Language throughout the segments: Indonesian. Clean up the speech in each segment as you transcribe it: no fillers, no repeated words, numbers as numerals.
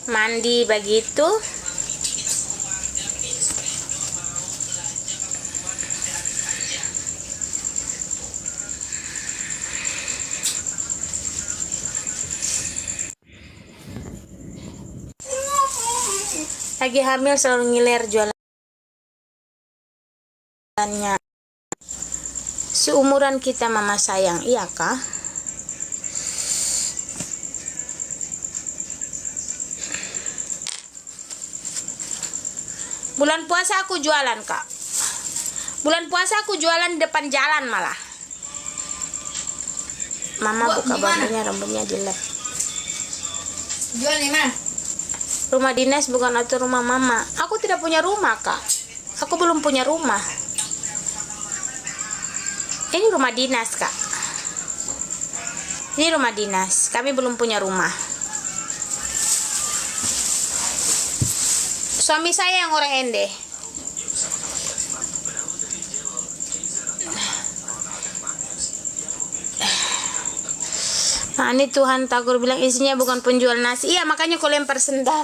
mandi begitu. Lagi hamil selalu ngiler jualannya. Seumuran kita mama sayang, iya kah? Bulan puasa aku jualan kak. Bulan puasa aku jualan di depan jalan malah. Mama buka bajunya, rambutnya jelek. Jual nih mah. Rumah dinas bukan atau rumah mama. Aku tidak punya rumah kak. Aku belum punya rumah. Ini rumah dinas kak. Ini rumah dinas. Kami belum punya rumah. Suami saya yang orang Ende. Nah ini Tuhan takut bilang isinya bukan penjual nasi. Iya makanya kau lempar sendal.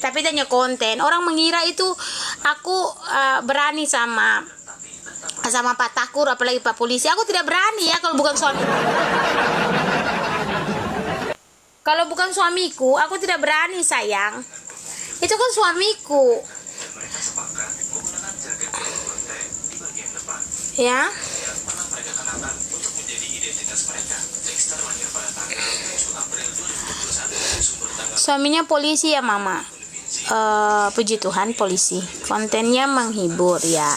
Tapi tanya konten. Orang mengira itu aku berani sama Pak Takur, apalagi Pak Polisi. Aku tidak berani ya kalau bukan suami. Kalau bukan suamiku, aku tidak berani sayang. Itu kan suamiku. Ya. Suaminya polisi ya mama. Puji Tuhan polisi. Kontennya menghibur ya.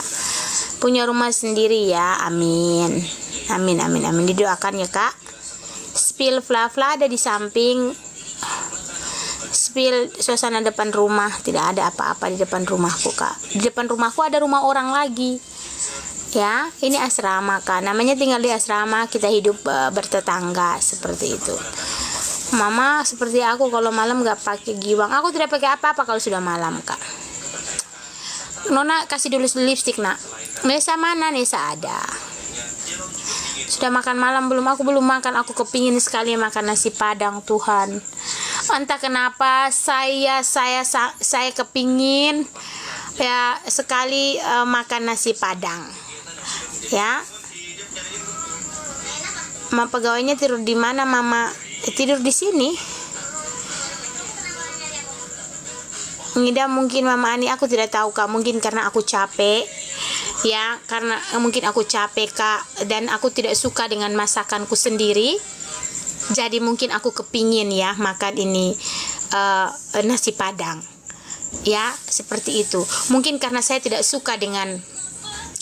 Punya rumah sendiri ya. Amin. Amin amin amin. Didoakan ya kak. Spill fla-fla ada di samping. Spill suasana depan rumah. Tidak ada apa-apa di depan rumahku kak. Di depan rumahku ada rumah orang lagi. Ya, ini asrama kak. Namanya tinggal di asrama, kita hidup bertetangga seperti itu. Mama seperti aku kalau malam gak pakai giwang. Aku tidak pakai apa-apa kalau sudah malam kak. Nona kasih dulu lipstick nak. Nesa mana? Nesa ada. Sudah makan malam belum? Aku belum makan. Aku kepingin sekali makan nasi padang Tuhan. Entah kenapa saya kepingin ya sekali makan nasi padang. Ya, mama pegawainya tidur di mana mama? Tidur di sini. Ngidam mungkin mama Ani, aku tidak tahu kak. Mungkin karena aku capek. Ya, karena mungkin aku capek kak. Dan aku tidak suka dengan masakanku sendiri. Jadi mungkin aku kepingin ya makan ini nasi padang. Ya, seperti itu. Mungkin karena saya tidak suka dengan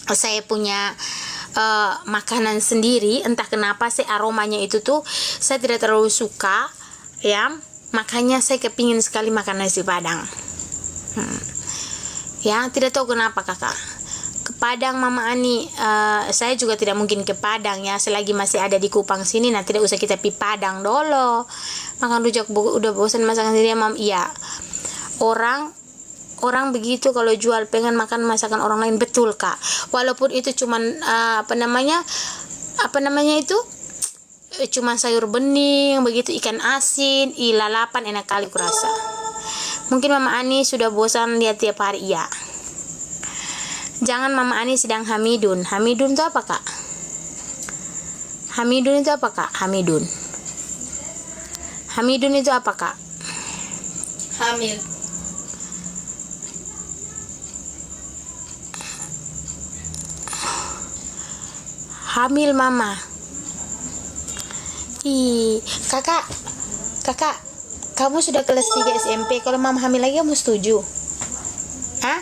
saya punya makanan sendiri, entah kenapa saya aromanya itu tuh saya tidak terlalu suka ya, makanya saya kepingin sekali makan nasi padang. Ya, tidak tahu kenapa kakak. Ke Padang mama Ani, saya juga tidak mungkin ke Padang ya, selagi masih ada di Kupang sini. Nah tidak usah kita pi Padang dulu, makan rujak udah bosan masakan sendiri mam. Iya, orang begitu kalau jual pengen makan masakan orang lain, betul kak. Walaupun itu cuman apa namanya itu cuman sayur bening begitu, ikan asin, lalapan, enak kali kurasa. Mungkin mama Ani sudah bosan lihat tiap hari. Iya, jangan mama Ani sedang hamidun. Hamidun itu apa kak? Hamidun itu apa kak? Hamidun itu apa kak? Hamil. Hamil mama. Kakak, kamu sudah kelas 3 SMP. Kalau mama hamil lagi kamu setuju? Hah?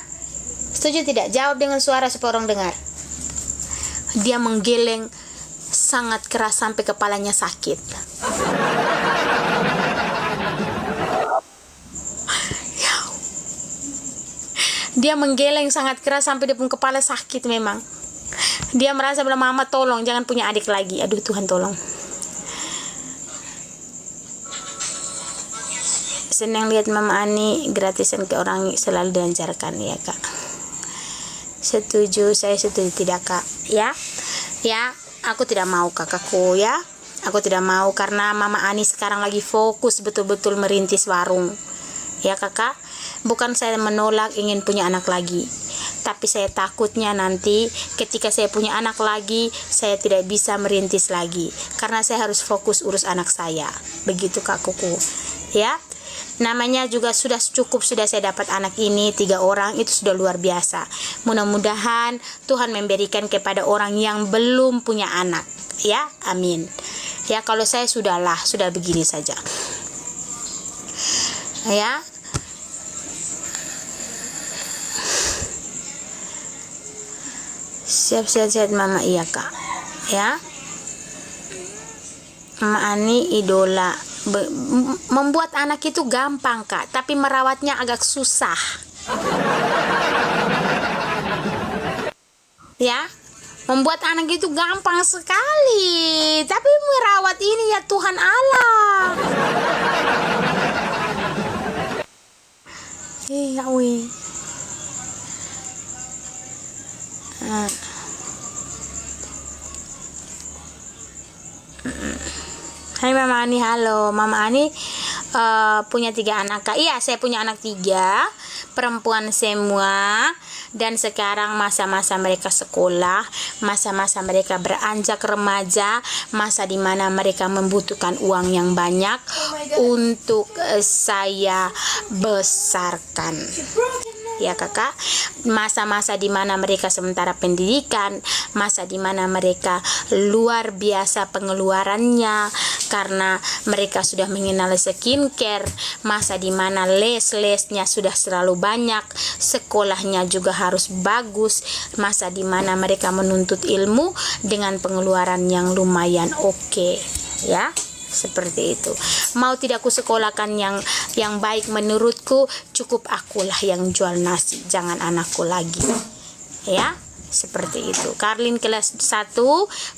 Setuju tidak? Jawab dengan suara supaya orang dengar. Dia menggeleng sangat keras sampai kepalanya sakit. Dia menggeleng sangat keras sampai dia pun kepala sakit memang. Dia merasa bilang mama tolong jangan punya adik lagi. Aduh Tuhan tolong. Senang lihat mama Ani gratisan ke orang selalu dilancarkan ya kak. Setuju, saya setuju tidak kak. Ya, aku tidak mau kakakku ya. Aku tidak mau karena Mama Ani sekarang lagi fokus betul-betul merintis warung. Ya kakak, bukan saya menolak ingin punya anak lagi, tapi saya takutnya nanti ketika saya punya anak lagi, saya tidak bisa merintis lagi karena saya harus fokus urus anak saya. Begitu Kak Kuku. Ya, namanya juga sudah cukup, sudah saya dapat anak ini 3 orang, itu sudah luar biasa. Mudah-mudahan Tuhan memberikan kepada orang yang belum punya anak. Ya, amin. Ya, kalau saya sudah begini saja. Ya. Siap-siap Mama, iya Kak. Ya. Mama Ani idola. Membuat anak itu gampang Kak, tapi merawatnya agak susah. Ya. Membuat anak itu gampang sekali, tapi merawat ini ya Tuhan Allah. Ya weh. Hai Mama Ani, halo. Mama Ani punya 3 anak Kak. Iya, saya punya anak 3, perempuan semua. Dan sekarang masa-masa mereka sekolah, masa-masa mereka beranjak remaja, masa dimana mereka membutuhkan uang yang banyak untuk saya besarkan. Ya kakak, masa-masa dimana mereka sementara pendidikan, masa dimana mereka luar biasa pengeluarannya karena mereka sudah mengenal skincare, masa dimana les-lesnya sudah selalu banyak, sekolahnya juga harus bagus, masa dimana mereka menuntut ilmu dengan pengeluaran yang lumayan oke. Ya, seperti itu. Mau tidak ku sekolahkan yang baik menurutku, cukup akulah yang jual nasi, jangan anakku lagi. Ya, seperti itu. Karlin kelas 1,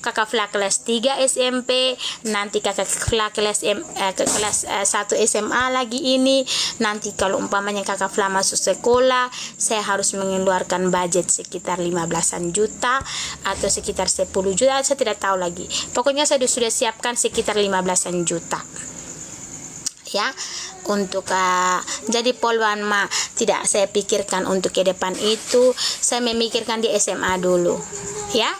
kakak Fla kelas 3 SMP, nanti kakak Fla kelas 1 SMA lagi ini. Nanti kalau umpamanya kakak Fla masuk sekolah, saya harus mengeluarkan budget sekitar 15-an juta atau sekitar 10 juta, saya tidak tahu lagi. Pokoknya saya sudah siapkan sekitar 15-an juta. Ya, untuk jadi polwan mah tidak saya pikirkan untuk ke depan itu, saya memikirkan di SMA dulu. Ya.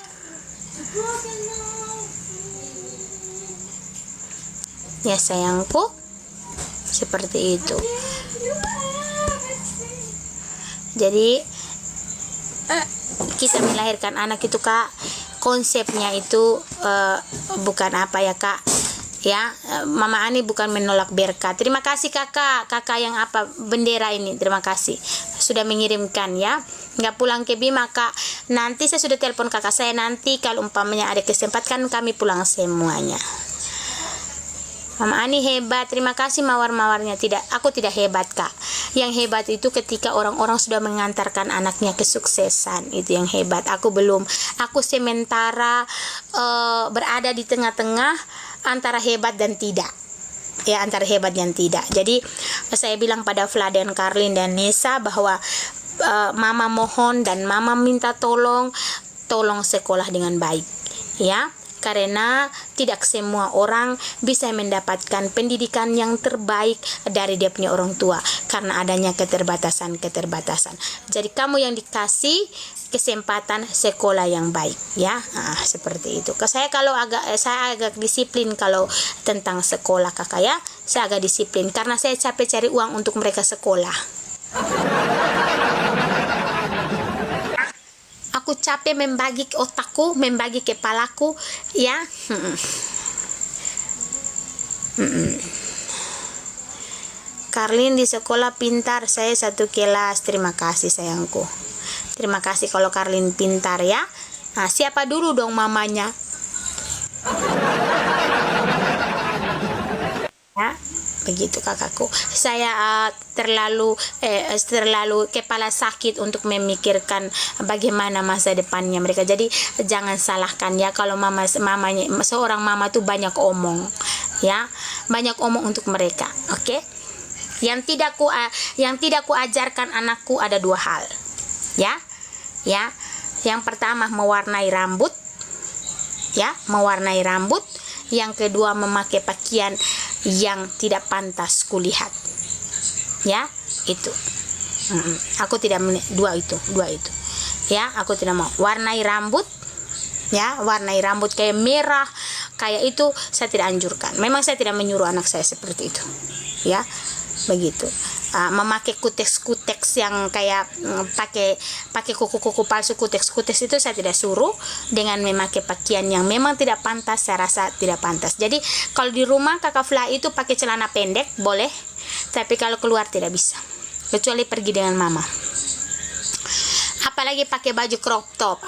Ya sayangku, seperti itu. Jadi kita melahirkan anak itu Kak, konsepnya itu bukan apa ya Kak. Ya, Mama Ani bukan menolak berkat. Terima kasih kakak yang apa bendera ini, terima kasih sudah mengirimkan ya. Nggak pulang ke Bima Kak, nanti saya sudah telepon kakak saya, nanti kalau umpamanya ada kesempatan kami pulang semuanya. Mama Ani hebat, terima kasih mawar-mawarnya. Aku tidak hebat Kak. Yang hebat itu ketika orang-orang sudah mengantarkan anaknya kesuksesan, itu yang hebat. Aku belum, aku sementara berada di tengah-tengah antara hebat dan tidak. Ya, antara hebat dan tidak. Jadi saya bilang pada Fla dan Karlin dan Nesa bahwa Mama mohon dan Mama minta tolong sekolah dengan baik. Ya, karena tidak semua orang bisa mendapatkan pendidikan yang terbaik dari dia punya orang tua karena adanya keterbatasan. Jadi kamu yang dikasih kesempatan sekolah yang baik ya. Seperti itu. Saya agak disiplin kalau tentang sekolah kakak ya. Saya agak disiplin karena saya capek cari uang untuk mereka sekolah. Aku capek membagi otakku, membagi kepalaku ya. Karlin di sekolah pintar, saya 1 kelas. Terima kasih sayangku. Terima kasih kalau Karlin pintar ya. Nah, siapa dulu dong mamanya? Ya, begitu kakakku. Saya terlalu kepala sakit untuk memikirkan bagaimana masa depannya mereka. Jadi jangan salahkan ya kalau mamanya seorang mama tuh banyak omong ya, banyak omong untuk mereka. Oke? Yang tidak ku ajarkan anakku ada 2 hal. Ya. Yang pertama mewarnai rambut. Ya, mewarnai rambut. Yang kedua, memakai pakaian yang tidak pantas kulihat. Ya, itu. Aku tidak dua itu. Ya, aku tidak mau. Warnai rambut, ya, warnai rambut kayak merah, kayak itu saya tidak anjurkan. Memang saya tidak menyuruh anak saya seperti itu. Ya, begitu. Memakai kuteks yang kayak pakai kuku-kuku palsu, kuteks itu saya tidak suruh. Dengan memakai pakaian yang memang tidak pantas, saya rasa tidak pantas. Jadi kalau di rumah kakak Fla itu pakai celana pendek boleh, tapi kalau keluar tidak bisa, kecuali pergi dengan mama. Apalagi pakai baju crop top.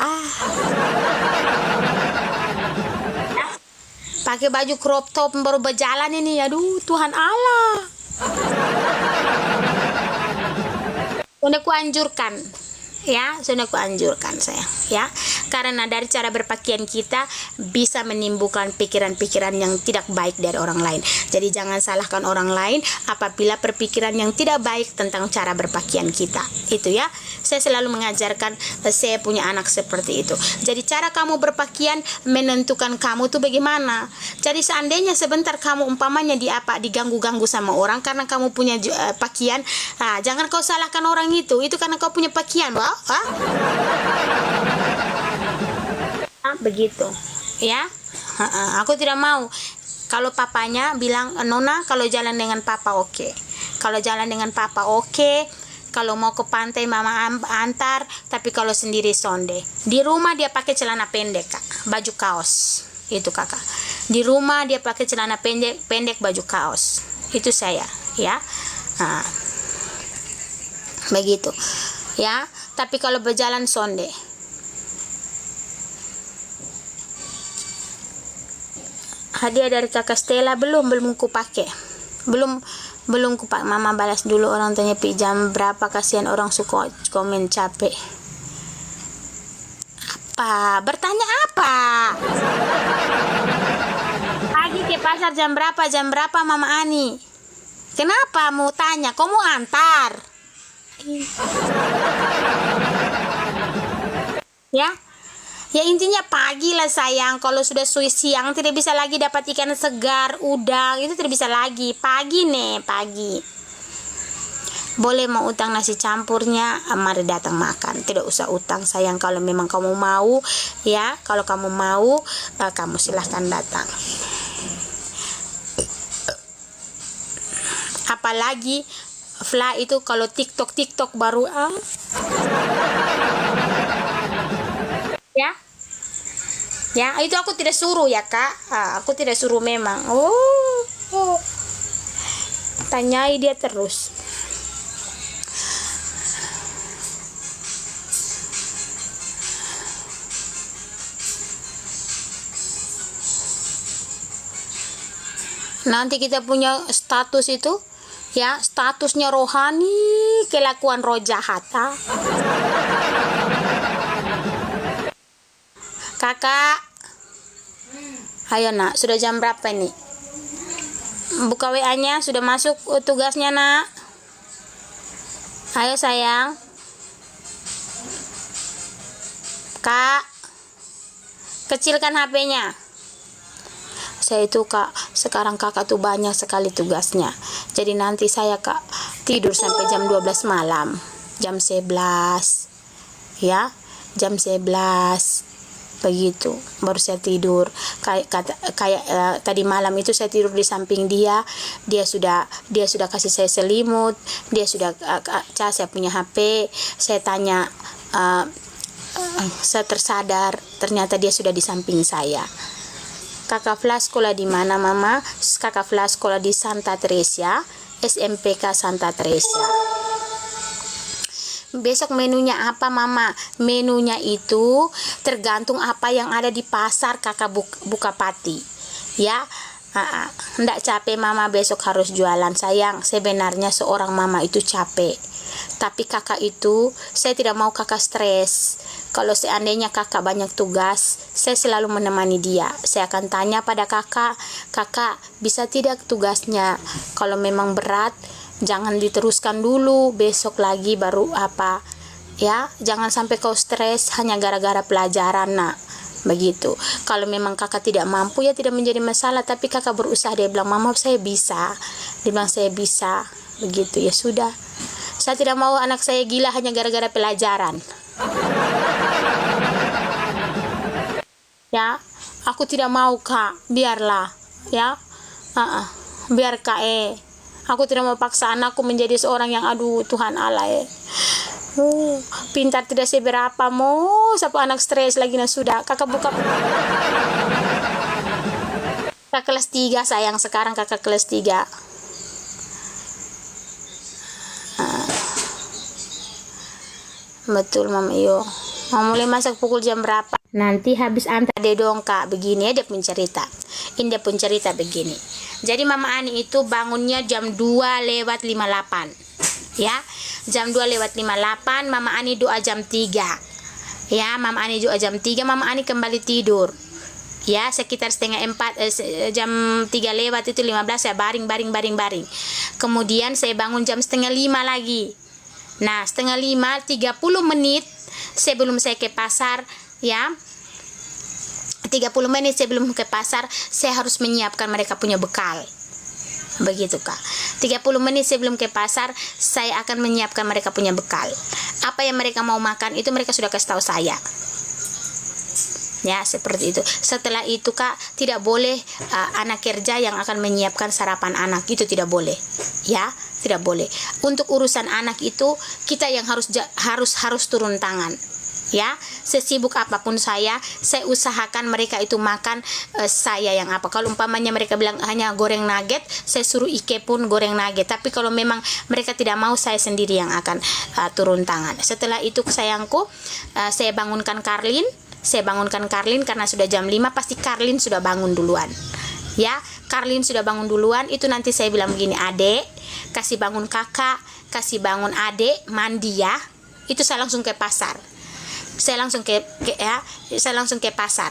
Pakai baju crop top baru berjalan ini, aduh Tuhan Allah. Sudah kuanjurkan, ya, sudah kuanjurkan saya, ya, karena dari cara berpakaian kita bisa menimbulkan pikiran-pikiran yang tidak baik dari orang lain. Jadi jangan salahkan orang lain apabila berpikiran yang tidak baik tentang cara berpakaian kita. Itu ya, saya selalu mengajarkan, saya punya anak seperti itu. Jadi cara kamu berpakaian menentukan kamu tuh bagaimana. Jadi seandainya sebentar kamu umpamanya diganggu-ganggu sama orang karena kamu punya pakaian, jangan kau salahkan orang itu karena kau punya pakaian, begitu, ya. Aku tidak mau. Kalau papanya bilang, Nona kalau jalan dengan papa oke. Kalau jalan dengan papa oke. Kalau mau ke pantai mama antar, tapi kalau sendiri sonde. Di rumah dia pakai celana pendek, Kak, baju kaos. Itu kakak. Di rumah dia pakai celana pendek baju kaos. Itu saya, ya. Begitu. Ya, tapi kalau berjalan sonde. Hadiah dari kakak Stella belum ku pakai. Belum ku pakai. Mama balas dulu orang tanya jam berapa, kasihan orang suka komen capek. Apa? Bertanya apa? Pagi ke pasar jam berapa Mama Ani? Kenapa mau tanya? Kau mau antar? Ya intinya pagi lah sayang. Kalau sudah siang tidak bisa lagi dapat ikan segar, udang itu tidak bisa lagi. Pagi pagi. Boleh mau utang nasi campurnya, mari datang makan. Tidak usah utang sayang, kalau memang kamu mau, ya. Kalau kamu mau, kamu silahkan datang. Apalagi Fla itu kalau TikTok baru ya itu aku tidak suruh ya Kak, aku tidak suruh memang. Tanyai dia terus. Nanti kita punya status itu, ya, statusnya rohani, kelakuan roh jahat. Kakak, ayo nak, sudah jam berapa ini? Buka WA-nya, sudah masuk tugasnya nak. Ayo sayang. Kak, kecilkan HP-nya. Saya itu Kak, sekarang kakak tuh banyak sekali tugasnya. Jadi nanti saya Kak tidur sampai jam 12 malam. Jam 11. Ya, jam 11. Begitu baru saya tidur. Kayak tadi malam itu saya tidur di samping dia sudah kasih saya selimut, dia sudah saya punya HP, saya tanya, saya tersadar ternyata dia sudah di samping saya. Kakak Fla sekolah di mana Mama? Kakak Fla sekolah di Santa Teresa, SMPK Santa Teresa. Besok menunya apa Mama? Menunya itu tergantung apa yang ada di pasar kakak buka pati. Ya, ndak capek Mama besok harus jualan sayang. Sebenarnya seorang Mama itu capek. Tapi kakak itu, saya tidak mau kakak stres. Kalau seandainya kakak banyak tugas, saya selalu menemani dia. Saya akan tanya pada kakak, bisa tidak tugasnya? Kalau memang berat, jangan diteruskan dulu, besok lagi baru apa. Ya, jangan sampai kau stres hanya gara-gara pelajaran nak. begitu. Kalau memang kakak tidak mampu ya tidak menjadi masalah, tapi kakak berusaha. Dia bilang, mama saya bisa, dia bilang saya bisa, begitu. Ya sudah, saya tidak mau anak saya gila hanya gara-gara pelajaran. Ya, aku tidak mau kak, biarlah ya, biar kak aku tidak mau paksa anakku menjadi seorang yang aduh Tuhan Allah pintar tidak seberapa mau siapa anak stres lagi. Nah sudah, kakak buka kakak kelas 3 sayang, sekarang kakak kelas 3. Betul mama iyo. Mau mulai masak pukul jam berapa? Nanti habis antar dia dong kak, begini ya dia pun cerita. Ini dia pun cerita begini. Jadi mama Ani itu bangunnya jam 2:58 ya. Jam 2:58 mama Ani doa jam 3 ya. Mama Ani doa jam 3, mama Ani kembali tidur ya, sekitar setengah 4 jam 3 lewat itu 15 ya, baring. Kemudian saya bangun jam setengah 5 lagi. Nah setengah 5 30 menit sebelum saya ke pasar ya, 30 menit sebelum ke pasar saya harus menyiapkan mereka punya bekal, begitu kak. 30 menit sebelum ke pasar saya akan menyiapkan mereka punya bekal. Apa yang mereka mau makan itu mereka sudah kasih tahu saya ya, seperti itu. Setelah itu kak, tidak boleh anak kerja yang akan menyiapkan sarapan anak, itu tidak boleh ya, tidak boleh. Untuk urusan anak itu kita yang harus turun tangan ya. Sesibuk apapun saya usahakan mereka itu makan saya yang apa. Kalau umpamanya mereka bilang hanya goreng nugget, saya suruh Ike pun goreng nugget. Tapi kalau memang mereka tidak mau, saya sendiri yang akan turun tangan. Setelah itu sayangku, saya bangunkan Karlin karena sudah jam 5, pasti Karlin sudah bangun duluan ya. Karlin sudah bangun duluan, itu nanti saya bilang begini, adek kasih bangun kakak, kasih bangun adek, mandi ya. Itu saya langsung ke pasar. Saya langsung ke pasar,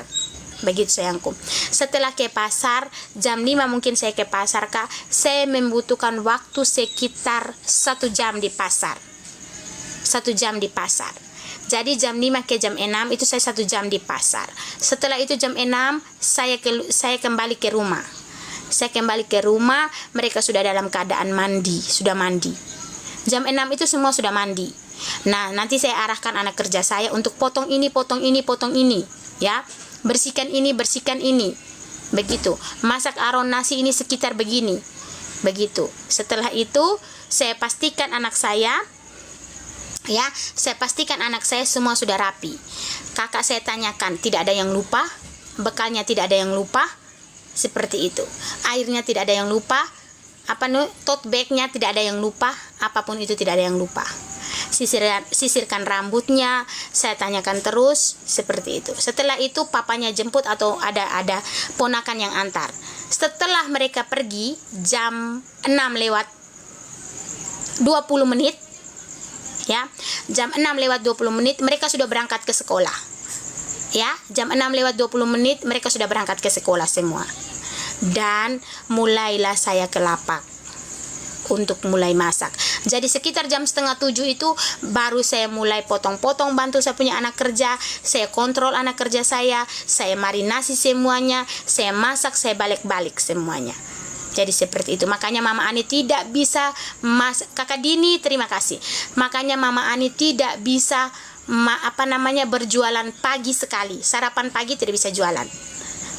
begitu sayangku. Setelah ke pasar jam 5 mungkin saya ke pasar kak. Saya membutuhkan waktu sekitar 1 jam di pasar, 1 jam di pasar. Jadi jam 5 ke jam 6 itu saya 1 jam di pasar. Setelah itu jam 6 saya kembali ke rumah. Saya kembali ke rumah, mereka sudah dalam keadaan mandi, sudah mandi. Jam 6 itu semua sudah mandi. Nah, nanti saya arahkan anak kerja saya untuk potong ini ya. Bersihkan ini, begitu. Masak aron nasi ini sekitar begini, begitu. Setelah itu saya pastikan anak saya ya, saya pastikan anak saya semua sudah rapi. Kakak saya tanyakan, tidak ada yang lupa, bekalnya tidak ada yang lupa, seperti itu. Airnya tidak ada yang lupa, tote bagnya tidak ada yang lupa, apapun itu tidak ada yang lupa. Sisirkan rambutnya, saya tanyakan terus, seperti itu. Setelah itu papanya jemput atau ada ponakan yang antar. Setelah mereka pergi jam 6:20 ya, jam 6:20 mereka sudah berangkat ke sekolah ya. Jam 6:20 mereka sudah berangkat ke sekolah semua. Dan mulailah saya ke lapak untuk mulai masak. Jadi sekitar jam 6:30 itu baru saya mulai potong-potong, bantu saya punya anak kerja. Saya kontrol anak kerja saya marinasi semuanya, saya masak, saya balik-balik semuanya. Jadi seperti itu. Makanya Mama Ani tidak bisa Kakak Dini, terima kasih. Makanya Mama Ani tidak bisa berjualan pagi sekali. Sarapan pagi tidak bisa jualan.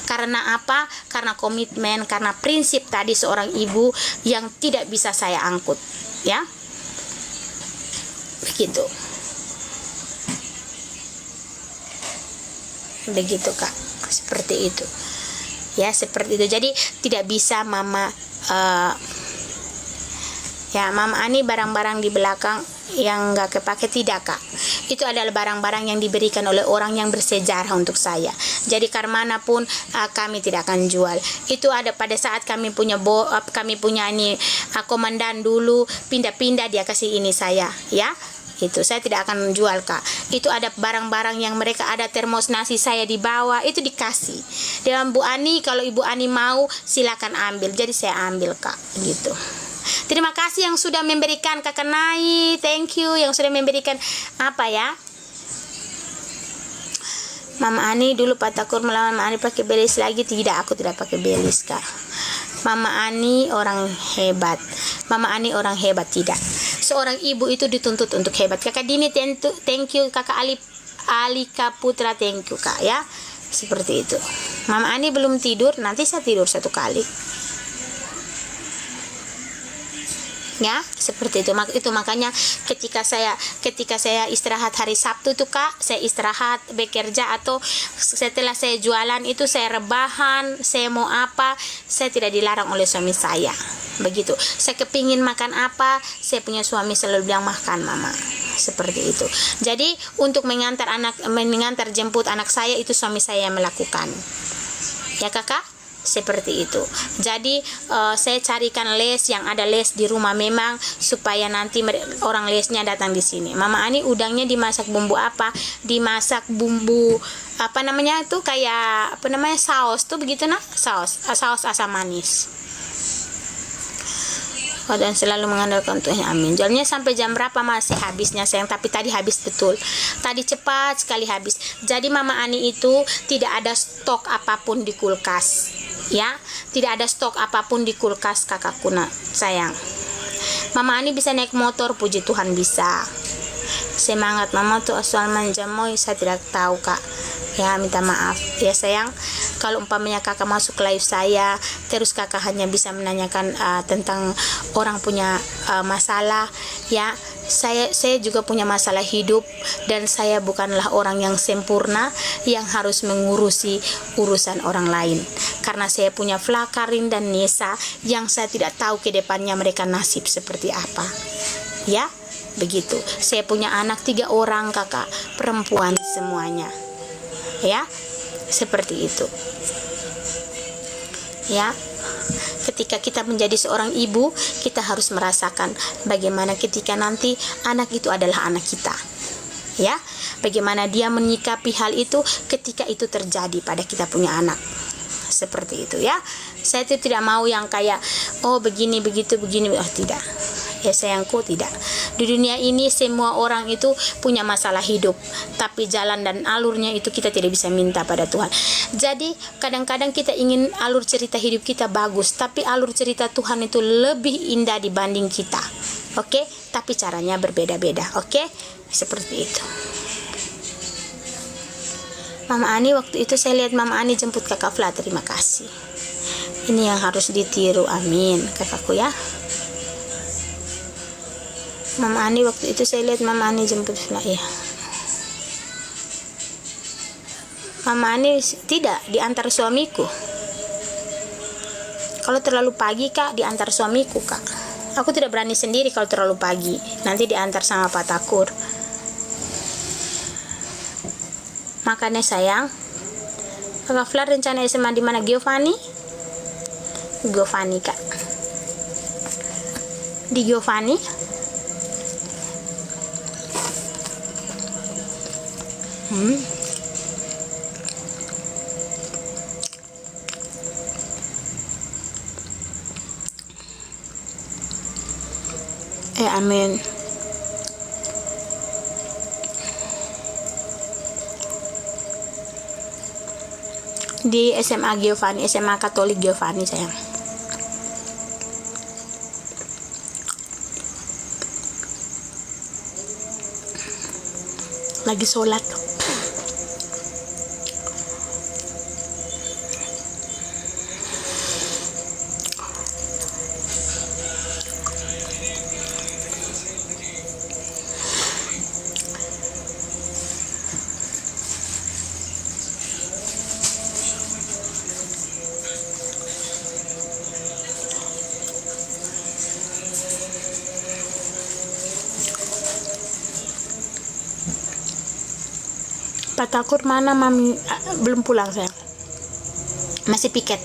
Karena apa? Karena komitmen, karena prinsip tadi seorang ibu yang tidak bisa saya angkut, ya. Begitu. Begitu, Kak. Seperti itu. Ya, seperti itu. Jadi tidak bisa Mama Mama Ani barang-barang di belakang yang nggak kepake, tidak, Kak. Itu adalah barang-barang yang diberikan oleh orang yang bersejarah untuk saya. Jadi karmana pun kami tidak akan jual. Itu ada pada saat kami punya komandan dulu, pindah-pindah dia kasih ini saya, ya. Itu saya tidak akan jual, Kak. Itu ada barang-barang yang mereka ada termos nasi saya di bawah, itu dikasih. Dengan Bu Ani, kalau Ibu Ani mau silakan ambil. Jadi saya ambil, Kak, gitu. Terima kasih yang sudah memberikan, Kakak Nai, thank you yang sudah memberikan Mama Ani dulu Pak Takur melawan Mama Ani pakai belis lagi. Tidak, aku tidak pakai belis, Kak. Mama Ani orang hebat. Mama Ani orang hebat, tidak. Seorang ibu itu dituntut untuk hebat. Kakak Dini, thank you. Kakak Alika Putra, thank you, Kak, ya. Seperti itu. Mama Ani belum tidur, nanti saya tidur satu kali. Ya, seperti itu. Itu makanya ketika saya istirahat hari Sabtu tuh, Kak, saya istirahat bekerja atau setelah saya jualan itu saya rebahan, saya mau apa, saya tidak dilarang oleh suami saya. Begitu. Saya kepingin makan apa, saya punya suami selalu bilang makan, Mama. Seperti itu. Jadi untuk mengantar jemput anak saya itu suami saya yang melakukan. Ya, Kakak? Seperti itu. Jadi saya carikan les yang ada les di rumah memang supaya nanti orang lesnya datang di sini. Mama Ani udangnya dimasak bumbu apa? Dimasak bumbu apa namanya itu, kayak apa namanya, saus tuh begitu nah, saus asam manis. Dan selalu mengandalkan Tuhan, amin. Jualnya sampai jam berapa masih habisnya, sayang? Tapi tadi habis betul. Tadi cepat sekali habis. Jadi Mama Ani itu tidak ada stok apapun di kulkas. Ya, tidak ada stok apapun di kulkas, kakakku nak, sayang. Mama Ani bisa naik motor, puji Tuhan bisa. Semangat Mama tuh asal manjamoy, saya tidak tahu, Kak. Ya, minta maaf ya, sayang. Kalau umpamanya kakak masuk live saya terus kakak hanya bisa menanyakan tentang orang punya masalah, ya, saya juga punya masalah hidup dan saya bukanlah orang yang sempurna yang harus mengurusi urusan orang lain, karena saya punya Flakarin dan Nesa yang saya tidak tahu ke depannya mereka nasib seperti apa, ya. Begitu. Saya punya anak 3 orang, kakak, perempuan semuanya, ya, seperti itu, ya. Ketika kita menjadi seorang ibu, kita harus merasakan bagaimana ketika nanti anak itu adalah anak kita, ya, bagaimana dia menyikapi hal itu ketika itu terjadi pada kita punya anak, seperti itu, ya. Saya itu tidak mau yang kayak oh begini begitu begini, oh tidak, ya sayangku, tidak. Di dunia ini semua orang itu punya masalah hidup, tapi jalan dan alurnya itu kita tidak bisa minta pada Tuhan. Jadi kadang-kadang kita ingin alur cerita hidup kita bagus, tapi alur cerita Tuhan itu lebih indah dibanding kita. Oke? Tapi caranya berbeda-beda. Oke? Seperti itu. Mama Ani, waktu itu saya lihat Mama Ani jemput Kakak Fla, terima kasih. Ini yang harus ditiru, amin, kakakku, ya. Mama Ani, waktu itu saya lihat Mama Ani jemput Fla, ya. Mama Ani tidak diantar suamiku. Kalau terlalu pagi, Kak, diantar suamiku, Kak. Aku tidak berani sendiri kalau terlalu pagi. Nanti diantar sama Pak Takur. Makanya sayang, Kakak Fla rencana SMA di mana? Giovanni, Kak. Di Giovanni. Amin. Di SMA Giovanni, SMA Katolik Giovanni, sayang. Lagi sholat. Pak Takur mana, Mami? Belum pulang, sayang. Masih piket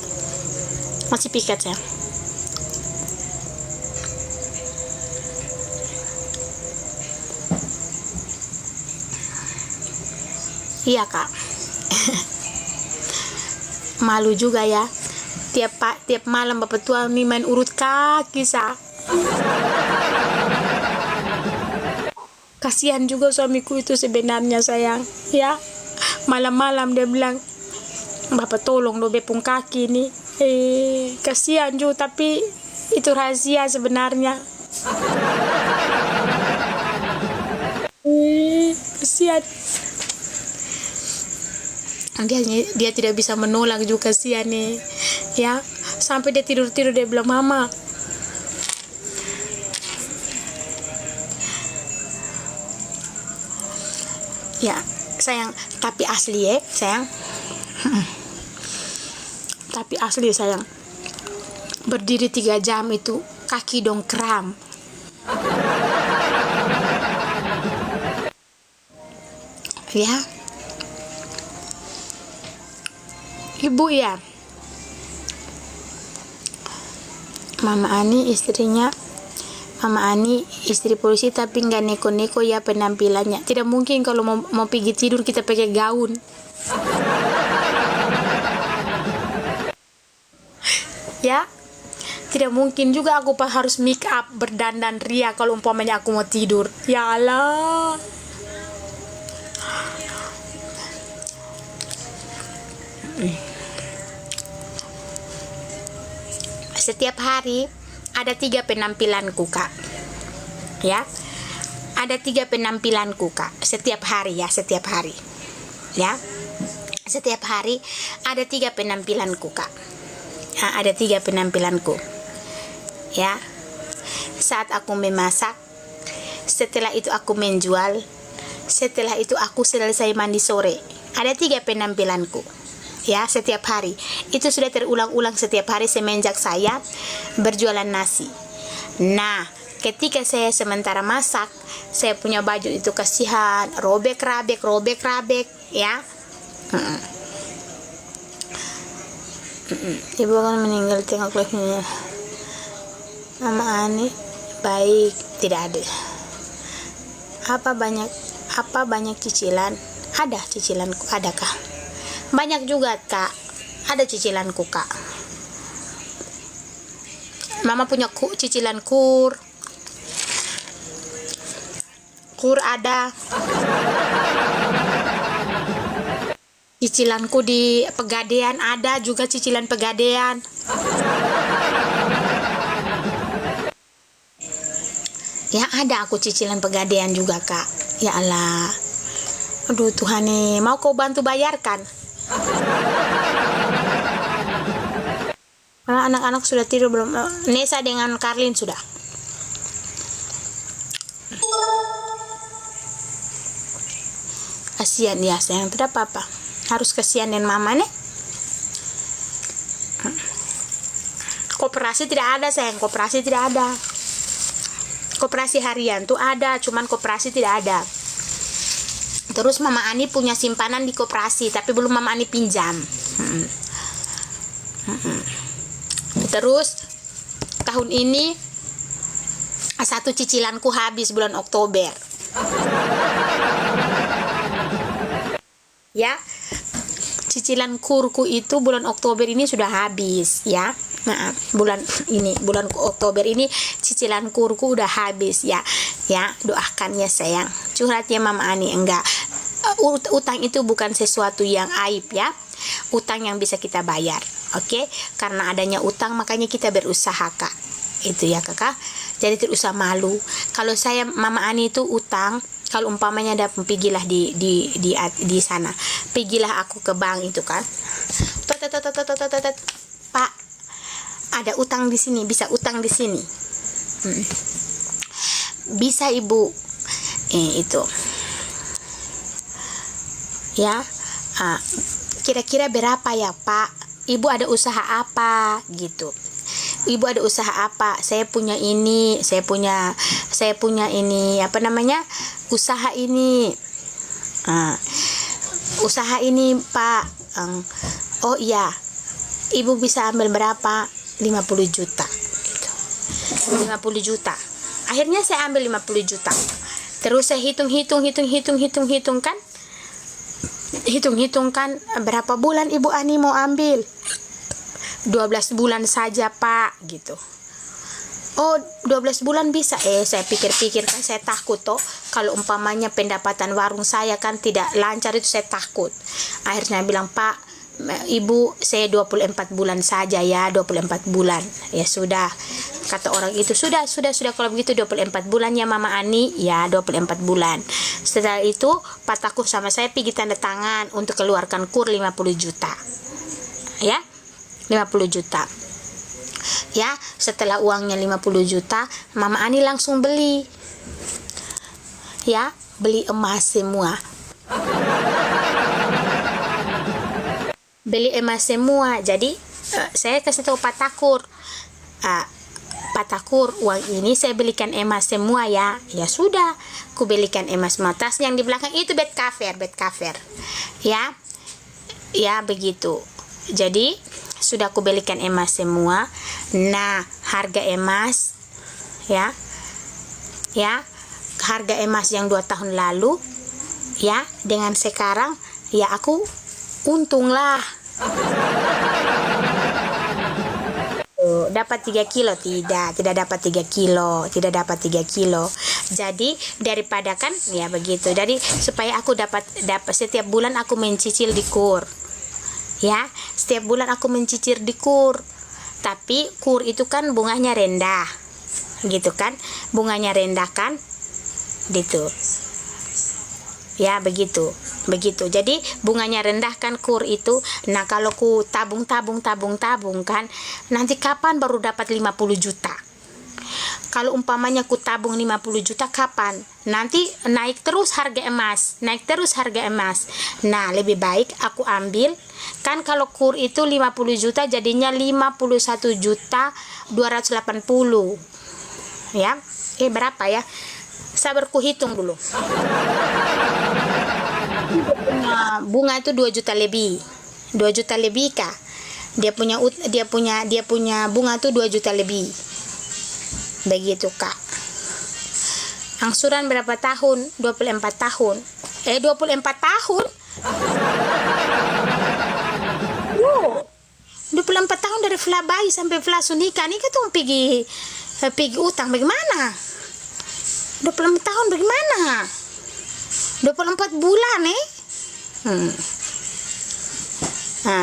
sayang. Iya, Kak. Malu juga ya. Tiap malam Bapak tua main urut kaki, sa. Kasihan juga suamiku itu sebenarnya, sayang, ya. Malam-malam dia bilang, "Bapak tolong do bepung kaki nih." Kasihan Ju, tapi itu rahasia sebenarnya. Kasihan. Dia tidak bisa menolak juga, kasihan nih. Ya, sampai dia tidur-tidur dia bilang, "Mama, ya sayang, tapi asli ya sayang, tapi asli sayang, berdiri 3 jam itu kaki dong kram." Ya, ibu ya, Mama Ani istri polisi tapi nggak neko-neko ya penampilannya. Tidak mungkin kalau mau pergi tidur kita pakai gaun. Ya, tidak mungkin juga aku harus make up berdandan ria kalau umpamanya aku mau tidur. Ya Allah. Setiap hari ada 3 penampilanku, Kak. Ya. Ada 3 penampilanku, Kak. Setiap hari ya, setiap hari. Ya. Setiap hari ada 3 penampilanku, Kak. Nah, ada 3 penampilanku. Ya. Saat aku memasak, setelah itu aku menjual, setelah itu aku selesai mandi sore. Ada 3 penampilanku. Ya, setiap hari. Itu sudah terulang-ulang setiap hari semenjak saya berjualan nasi. Nah, ketika saya sementara masak, saya punya baju itu kasihan, robek-rabek, ya. Ibu akan meninggal, tengok live-nya. Mama Ani baik, tidak ada. Apa banyak cicilan? Ada cicilanku, adakah? Banyak juga, Kak. Ada cicilanku, Kak. Mama punya cicilan kur ada. Cicilanku di Pegadaian ada juga, cicilan Pegadaian. Ya, ada aku cicilan Pegadaian juga, Kak. Ya Allah. Aduh Tuhan nih, mau kau bantu bayarkan? Karena anak-anak sudah tidur belum? Nesa dengan Karlin sudah. Kasihan ya sayang, tidak apa-apa. Harus kasihan dengan mama nih. Koperasi tidak ada sayang, koperasi tidak ada. Koperasi harian tuh ada, cuman koperasi tidak ada. Terus Mama Ani punya simpanan di koperasi, tapi belum Mama Ani pinjam. Terus tahun ini 1 cicilanku habis bulan Oktober. Ya, cicilan kurku itu bulan Oktober ini sudah habis ya. Nah, bulan Oktober ini cicilan kurku udah habis ya. Ya, doakan ya sayang. Curhatnya Mama Ani enggak. Utang itu bukan sesuatu yang aib ya. Utang yang bisa kita bayar. Oke? Karena adanya utang makanya kita berusaha, Kak. Itu ya, Kakak. Jadi tidak usah malu. Kalau saya Mama Ani itu utang, kalau umpamanya ada pergilah di sana. Pergilah aku ke bank itu kan. Pak, ada utang di sini, bisa utang di sini. Bisa Ibu. Itu. Ya. Kira-kira berapa ya, Pak? Ibu ada usaha apa gitu. Ibu ada usaha apa? Saya punya ini, saya punya ini, apa namanya? Usaha ini. Usaha ini, Pak. Oh iya. Ibu bisa ambil berapa? 50 juta gitu. 50 juta. Akhirnya saya ambil 50 juta. Terus saya hitung kan? Hitung-hitungkan berapa bulan Ibu Ani mau ambil. 12 bulan saja, Pak, gitu. Oh, 12 bulan bisa. Saya pikir-pikir kan saya takut toh. Kalau umpamanya pendapatan warung saya kan tidak lancar itu saya takut. Akhirnya bilang, "Pak, Ibu, saya 24 bulan saja ya, 24 bulan." Ya sudah. Kata orang itu, sudah kalau begitu 24 bulan ya Mama Ani. Ya, 24 bulan. Setelah itu Pak Takur sama saya pergi tanda tangan untuk keluarkan kur 50 juta. Ya, 50 juta. Ya, setelah uangnya 50 juta, Mama Ani langsung beli. Ya, beli emas semua. Beli emas semua. Jadi, saya kasih tahu Pak Takur. Pak Takur, uang ini saya belikan emas semua ya. Ya sudah, ku belikan emas semua. Tas yang di belakang itu bed cover. Ya. Ya, begitu. Jadi, sudah aku belikan emas semua. Nah, harga emas ya harga emas yang 2 tahun lalu ya dengan sekarang ya aku untung lah. Dapat 3 kilo tidak dapat 3 kilo. Jadi daripada kan ya begitu. Jadi supaya aku dapat setiap bulan aku mencicil di kur. Ya, setiap bulan aku mencicil di kur. Tapi kur itu kan bunganya rendah. Gitu kan? Bunganya rendah kan? Gitu. Ya, begitu. Jadi bunganya rendah kan kur itu. Nah, kalau ku tabung kan, nanti kapan baru dapat 50 juta? Kalau umpamanya ku tabung 50 juta kapan? Nanti naik terus harga emas. Nah, lebih baik aku ambil kan kalau kur itu 50 juta jadinya 51 juta 280. Ya. Berapa ya? Sabar ku hitung dulu. Bunga itu 2 juta lebih. 2 juta lebih kah? Dia punya bunga tuh 2 juta lebih. Begitu, Kak. Angsuran berapa tahun? 24 tahun. 24 tahun? Wow. 24 tahun dari Fla bayi sampai Fla sunika. Ini kan tuh pergi utang bagaimana? 24 tahun bagaimana? 24 bulan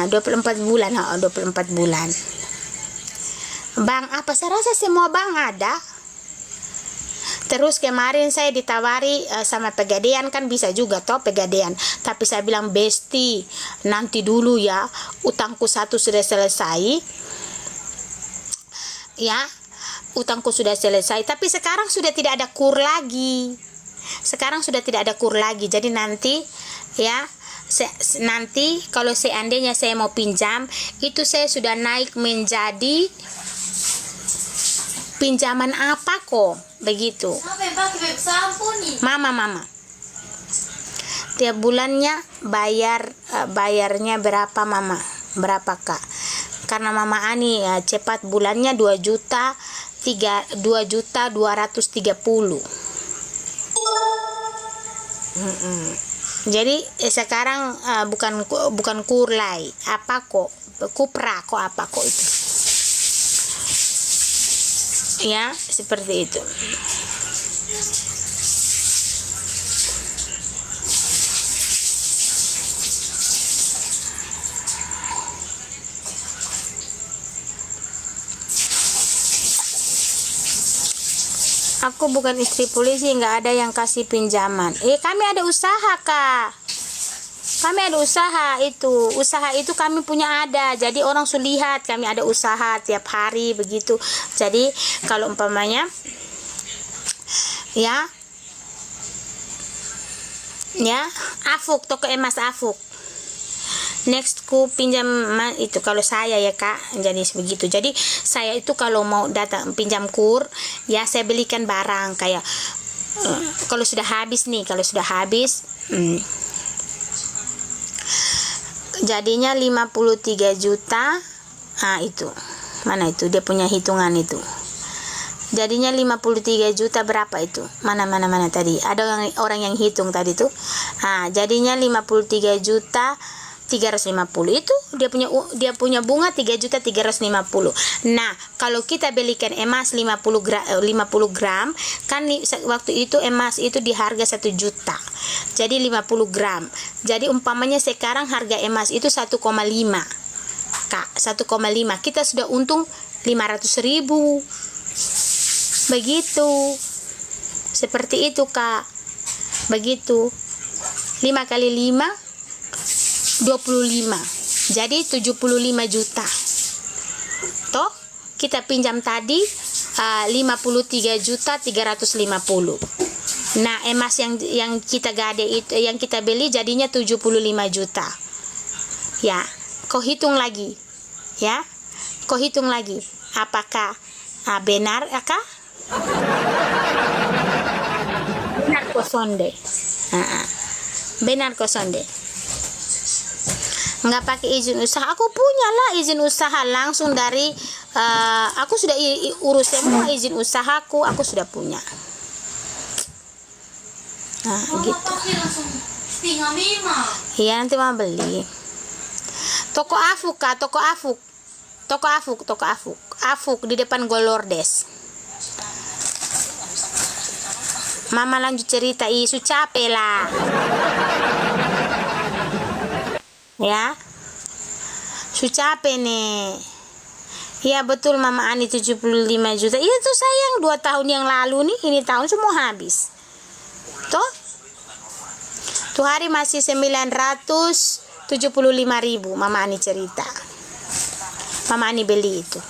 24 bulan. 24 bulan. Bank apa? Saya rasa semua bank ada. Terus kemarin saya ditawari sama Pegadaian kan bisa juga toh Pegadaian. Tapi saya bilang Besti, nanti dulu ya, utangku 1 sudah selesai. Ya, utangku sudah selesai. Tapi sekarang sudah tidak ada kur lagi. Jadi nanti ya, nanti kalau seandainya saya mau pinjam, itu saya sudah naik menjadi pinjaman apa kok begitu. Mama tiap bulannya bayarnya berapa Mama? Berapa Kak? Karena Mama Ani ya, cepat bulannya 2.230. Jadi sekarang bukan kurlai apa kok, kupra kok apa kok itu. Ya, seperti itu. Aku bukan istri polisi, nggak ada yang kasih pinjaman. Kami ada usaha, Kak. Kami ada usaha itu. Usaha itu kami punya ada. Jadi orang sudah lihat kami ada usaha tiap hari begitu. Jadi kalau umpamanya ya Afuk, toko emas Afuk. Next ku pinjam itu kalau saya ya Kak, jadi begitu. Jadi saya itu kalau mau datang pinjam kur ya saya belikan barang kayak kalau sudah habis jadinya 53 juta. Itu mana itu dia punya hitungan itu, jadinya 53 juta berapa itu, mana tadi ada orang yang hitung tadi tuh. Jadinya 53 juta 350 itu dia punya bunga 3.350. Nah, kalau kita belikan emas 50 gram kan waktu itu emas itu di harga 1 juta. Jadi 50 gram. Jadi umpamanya sekarang harga emas itu 1,5. Kak, 1,5. Kita sudah untung 500.000. Begitu. Seperti itu, Kak. Begitu. 5 kali 5 25. Jadi 75 juta. Toh kita pinjam tadi 53.350. Nah, emas yang kita gade itu, yang kita beli jadinya 75 juta. Ya, kau hitung lagi. Ya. Kau hitung lagi. Apakah benar kah? Benar kosonde. Benar kosonde. Nggak pakai izin usaha. Aku punya lah izin usaha langsung dari aku sudah urus semua izin usahaku, aku sudah punya. Nah, gitu. Iya, nanti mau beli. Toko Afuk, Kak, toko Afuk. Afuk di depan Golordes. Mama lanjut cerita, isu capek lah. Ya, su capek nih. Iya betul Mama Ani 75 juta. Iya tuh sayang 2 tahun yang lalu nih, ini tahun semua habis. Tuh hari masih 975.000 Mama Ani cerita. Mama Ani beli itu.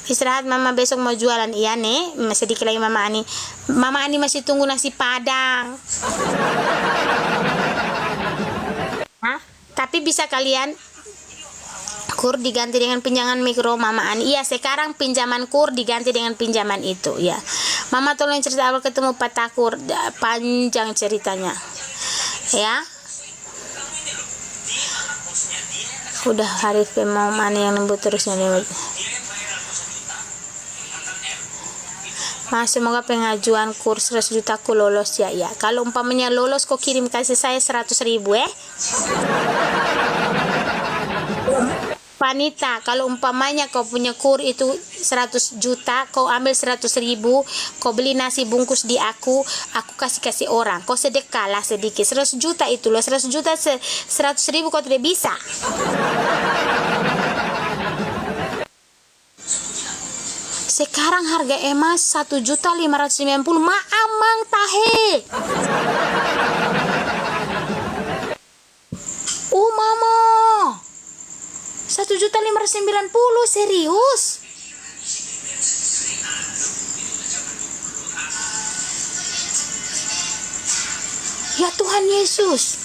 Istirahat Mama, besok mau jualan. Iya nih, sedikit lagi Mama Ani. Mama Ani masih tunggu nasi Padang. Tapi bisa kalian kur diganti dengan pinjaman mikro Mama Ani. Iya, sekarang pinjaman kur diganti dengan pinjaman itu ya. Mama tolong cerita awal ketemu Pak Takur, panjang ceritanya. Ya. Udah hari mau mana yang lembut terusnya lewat. Mas, semoga pengajuan kurs 100 juta ku lolos ya. Ya, kalau umpamanya lolos kok kirim kasih saya 100.000 Panita, kalau umpamanya kau punya kur itu 100 juta, kau ambil 100.000, kau beli nasi bungkus di aku kasih orang. Kau sedekah lah sedikit. 100 juta itu loh, 100 juta 100.000 kau tidak bisa. Sekarang harga emas 1.590.000. Maamang tahe. Oh mama, 1.590.000, serius? Ya Tuhan Yesus.